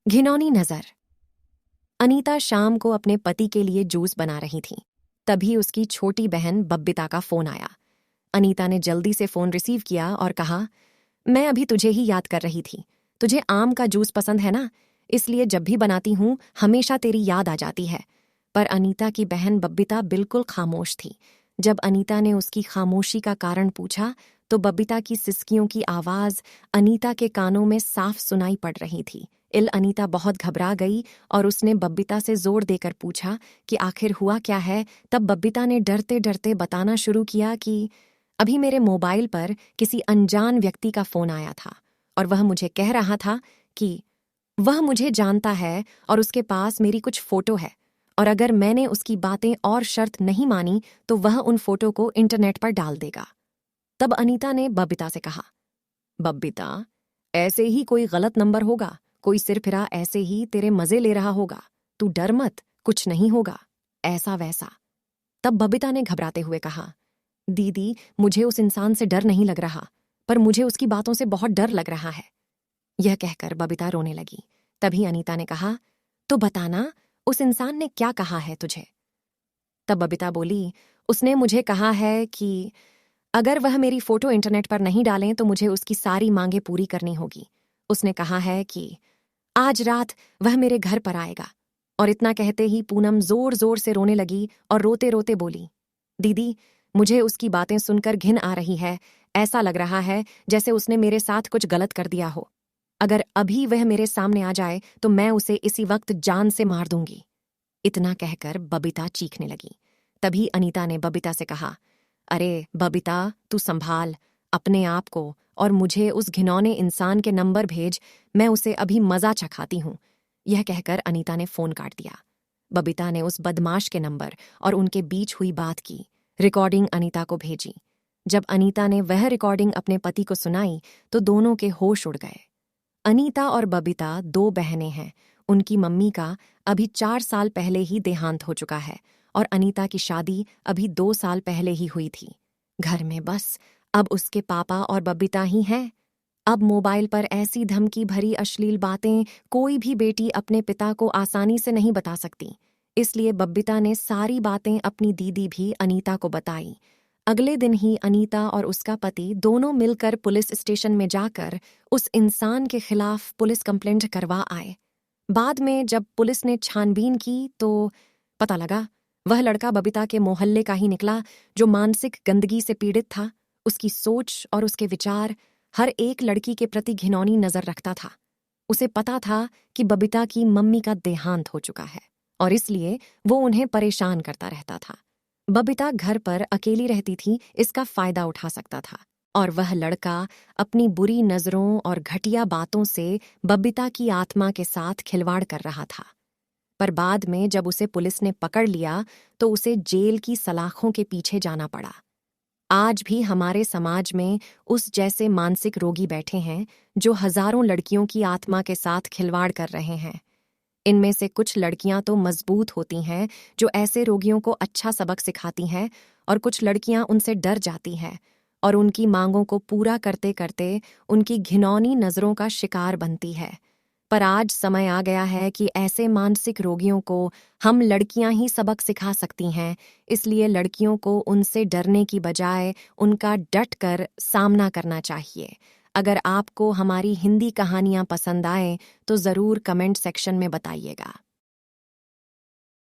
घिनौनी नजर। अनीता शाम को अपने पति के लिए जूस बना रही थी। तभी उसकी छोटी बहन बब्बिता का फोन आया। अनीता ने जल्दी से फोन रिसीव किया और कहा, मैं अभी तुझे ही याद कर रही थी। तुझे आम का जूस पसंद है ना, इसलिए जब भी बनाती हूँ हमेशा तेरी याद आ जाती है। पर अनीता की बहन बब्बिता बिल्कुल खामोश थी। जब अनीता ने उसकी खामोशी का कारण पूछा तो बब्बिता की सिसकियों की आवाज अनीता के कानों में साफ सुनाई पड़ रही थी। अनीता बहुत घबरा गई और उसने बब्बिता से जोर देकर पूछा कि आखिर हुआ क्या है। तब बब्बिता ने डरते डरते बताना शुरू किया कि अभी मेरे मोबाइल पर किसी अनजान व्यक्ति का फोन आया था और वह मुझे कह रहा था कि वह मुझे जानता है और उसके पास मेरी कुछ फोटो है, और अगर मैंने उसकी बातें और शर्त नहीं मानी तो वह उन फोटो को इंटरनेट पर डाल देगा। तब अनीता ने बब्बिता से कहा, बब्बिता, ऐसे ही कोई गलत नंबर होगा, कोई सिरफिरा ऐसे ही तेरे मजे ले रहा होगा। तू डर मत, कुछ नहीं होगा ऐसा वैसा। तब बब्बिता ने घबराते हुए कहा, दीदी, मुझे उस इंसान से डर नहीं लग रहा, पर मुझे उसकी बातों से बहुत डर लग रहा है। यह कहकर बब्बिता रोने लगी। तभी अनीता ने कहा, तो बताना, उस इंसान ने क्या कहा है तुझे? तब बब्बिता बोली, उसने मुझे कहा है कि अगर वह मेरी फोटो इंटरनेट पर नहीं डालें तो मुझे उसकी सारी मांगें पूरी करनी होगी। उसने कहा है कि आज रात वह मेरे घर पर आएगा। और इतना कहते ही पूनम जोर जोर से रोने लगी और रोते रोते बोली, दीदी, मुझे उसकी बातें सुनकर घिन आ रही है। ऐसा लग रहा है जैसे उसने मेरे साथ कुछ गलत कर दिया हो। अगर अभी वह मेरे सामने आ जाए तो मैं उसे इसी वक्त जान से मार दूंगी। इतना कहकर बब्बिता चीखने लगी। तभी अनीता ने बब्बिता से कहा, अरे बब्बिता, तू संभाल अपने आप को और मुझे उस घिनौने इंसान के नंबर भेज, मैं उसे अभी मजा चखाती हूँ। यह कहकर अनीता ने फोन काट दिया। बब्बिता ने उस बदमाश के नंबर और उनके बीच हुई बात की रिकॉर्डिंग अनीता को भेजी। जब अनीता ने वह रिकॉर्डिंग अपने पति को सुनाई तो दोनों के होश उड़ गए। अनीता और बब्बिता 2 बहनें हैं। उनकी मम्मी का अभी 4 साल पहले ही देहांत हो चुका है और अनीता की शादी अभी 2 साल पहले ही हुई थी। घर में बस अब उसके पापा और बब्बिता ही हैं। अब मोबाइल पर ऐसी धमकी भरी अश्लील बातें कोई भी बेटी अपने पिता को आसानी से नहीं बता सकती। इसलिए बब्बिता ने सारी बातें अपनी दीदी भी अनीता को बताई। अगले दिन ही अनीता और उसका पति दोनों मिलकर पुलिस स्टेशन में जाकर उस इंसान के खिलाफ पुलिस कंप्लेंट करवा आए। बाद में जब पुलिस ने छानबीन की तो पता लगा वह लड़का बब्बिता के मोहल्ले का ही निकला जो मानसिक गंदगी से पीड़ित था। उसकी सोच और उसके विचार हर एक लड़की के प्रति घिनौनी नजर रखता था। उसे पता था कि बब्बिता की मम्मी का देहांत हो चुका है और इसलिए वो उन्हें परेशान करता रहता था। बब्बिता घर पर अकेली रहती थी, इसका फायदा उठा सकता था और वह लड़का अपनी बुरी नजरों और घटिया बातों से बब्बिता की आत्मा के साथ खिलवाड़ कर रहा था। पर बाद में जब उसे पुलिस ने पकड़ लिया तो उसे जेल की सलाखों के पीछे जाना पड़ा। आज भी हमारे समाज में उस जैसे मानसिक रोगी बैठे हैं जो हजारों लड़कियों की आत्मा के साथ खिलवाड़ कर रहे हैं। इनमें से कुछ लड़कियां तो मजबूत होती हैं जो ऐसे रोगियों को अच्छा सबक सिखाती हैं, और कुछ लड़कियां उनसे डर जाती हैं और उनकी मांगों को पूरा करते करते उनकी घिनौनी नजरों का शिकार बनती है। पर आज समय आ गया है कि ऐसे मानसिक रोगियों को हम लड़कियां ही सबक सिखा सकती हैं। इसलिए लड़कियों को उनसे डरने की बजाय उनका डट कर सामना करना चाहिए। अगर आपको हमारी हिंदी कहानियां पसंद आए तो ज़रूर कमेंट सेक्शन में बताइएगा।